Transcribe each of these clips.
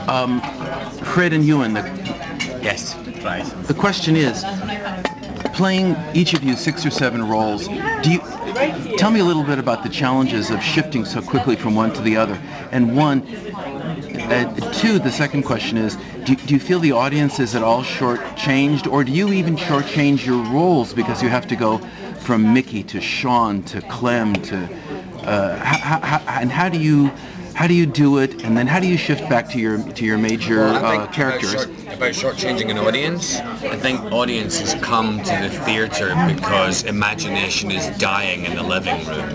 Fred and Euan, Yes, right. the question is, playing each of you 6 or 7 roles, tell me a little bit about the challenges of shifting so quickly from one to the other. And two, the second question is, do you feel the audience is at all shortchanged, or do you even shortchange your roles because you have to go from Mickey to Sean to Clem to, and how do you do it, and then how do you shift back to your major characters? About shortchanging an audience, I think audiences come to the theatre because imagination is dying in the living room.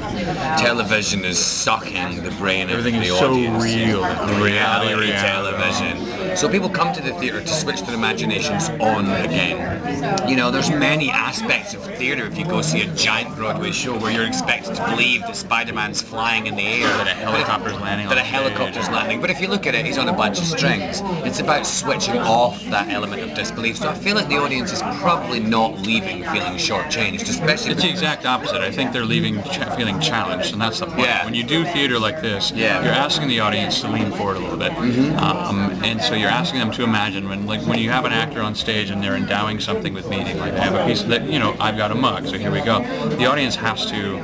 Television is sucking the brain of the audience. Everything is so real. The reality television. So people come to the theatre to switch their imaginations on again. You know, there's many aspects of theatre. If you go see a giant Broadway show where you're expected to believe that Spider-Man's flying in the air, that a helicopter's landing. That a helicopter's landing. But if you look at it, he's on a bunch of strings. It's about switching off that element of disbelief. So I feel like the audience is probably not leaving feeling shortchanged, especially. It's the exact opposite. I think they're leaving feeling challenged, and that's the point. Yeah. When you do theater like this, you're asking the audience to lean forward a little bit, and so you're asking them to imagine when you have an actor on stage and they're endowing something with meaning, like they have a piece that I've got a mug, so here we go. The audience has to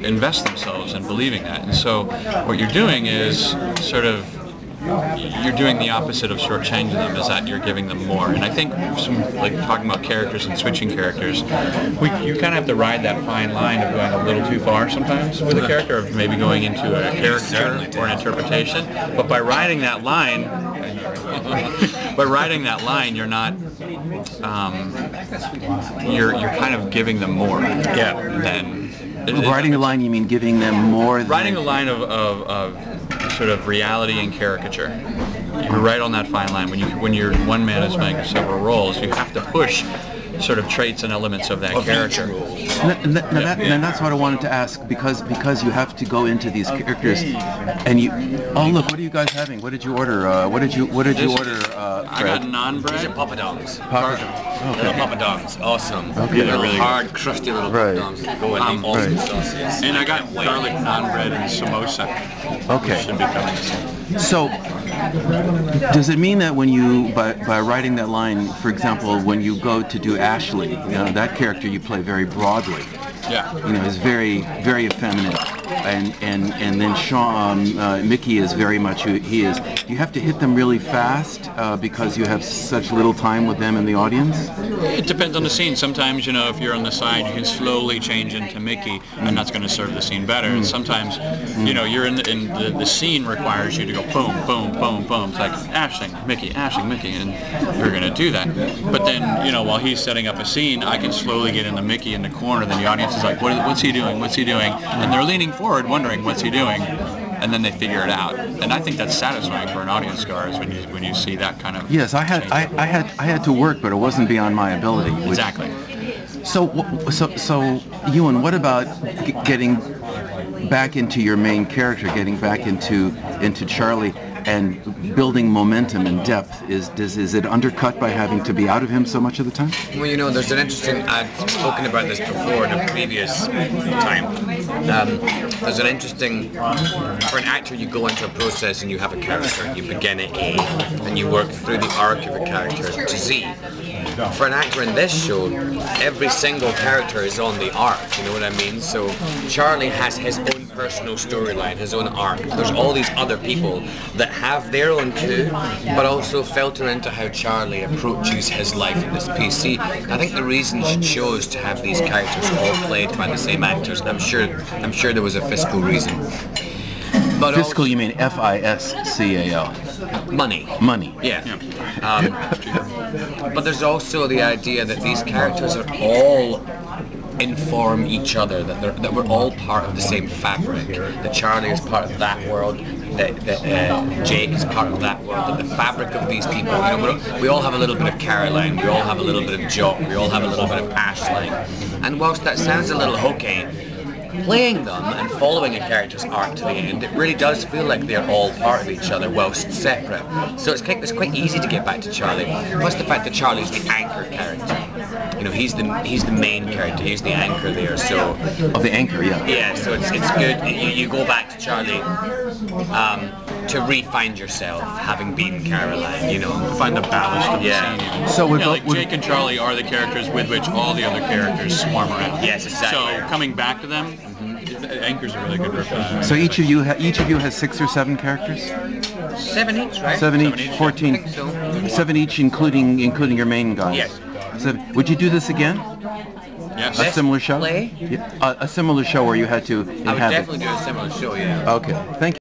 invest themselves in believing that, and so what you're doing is sort of you're doing the opposite of shortchanging them, is that you're giving them more. And I think like talking about characters and switching characters, you kind of have to ride that fine line of going a little too far sometimes with a character, or maybe going into a character or an interpretation. But by riding that line, you're not. You're kind of giving them more. Than riding the line, you mean giving them more than... Riding the line of sort of reality and caricature. You're right on that fine line. When you're one man is playing several roles, you have to push sort of traits and elements of that character. And that's what I wanted to ask, because you have to go into these characters, and you. Oh look, what are you guys having? What did you order? What did you order? I got naan bread. These are poppadoms. Okay. Little poppadoms, awesome. Okay. They're really hard, crusty little poppadoms that go in the awesome sauces. And I got garlic naan bread and samosa. Okay. Should be coming soon. So, does it mean that when you, by writing that line, for example, when you go to do Ashley, that character you play very broadly. Yeah. Is very, very effeminate, and then Sean, Mickey is very much who he is. You have to hit them really fast because you have such little time with them in the audience? It depends on the scene. Sometimes, if you're on the side, you can slowly change into Mickey, and that's going to serve the scene better. And sometimes, you're in the scene requires you to go boom, boom, boom, boom. It's like ashing Mickey, and you're going to do that. But then, while he's setting up a scene, I can slowly get into Mickey in the corner. Then the audience is like, what's he doing? What's he doing? And they're leaning forward, wondering what's he doing. And then they figure it out, and I think that's satisfying for an audience goer is when you see that kind of. Yes, I had to work, but it wasn't beyond my ability. Exactly. So Euan, what about getting back into your main character, getting back into Charlie, and building momentum and depth? Is it undercut by having to be out of him so much of the time? Well, there's an interesting. I've spoken about this before in a previous time. There's an interesting. For an actor, you go into a process and you have a character. You begin at A, and you work through the arc of a character to Z. For an actor in this show, every single character is on the arc, you know what I mean? So Charlie has his own personal storyline, his own arc. There's all these other people that have their own too, but also filter into how Charlie approaches his life in this piece. I think the reason she chose to have these characters all played by the same actors, I'm sure there was a fiscal reason. But fiscal, you mean F-I-S-C-A-L? Money. Money. Yeah. But there's also the idea that these characters are all inform each other, that we're all part of the same fabric, that Charlie is part of that world, that Jake is part of that world, that the fabric of these people, we all have a little bit of Caroline, we all have a little bit of Jock, we all have a little bit of Aisling, and whilst that sounds a little hokey, playing them and following a character's arc to the end, it really does feel like they're all part of each other whilst separate. So it's quite easy to get back to Charlie. Plus the fact that Charlie's the anchor character. He's the main character. He's the anchor there. So the anchor, yeah. Yeah. So it's good. You go back to Charlie. to re-find yourself, having been Caroline, you know. Find the ballast of the Yeah. scene. So would Like Jake and Charlie are the characters with which all the other characters swarm around. Yes, exactly. So coming back to them, Anchor's a really good riff. so each of you has 6 or 7 characters? 7 each, right? 7 each, each, 14. I think so. 7 each, including your main guys. Yes. 7. Would you do this again? Yes. A similar show? play? Yeah. A similar show where you had to I would inhabit. definitely do a similar show, yeah. Okay. Thank you.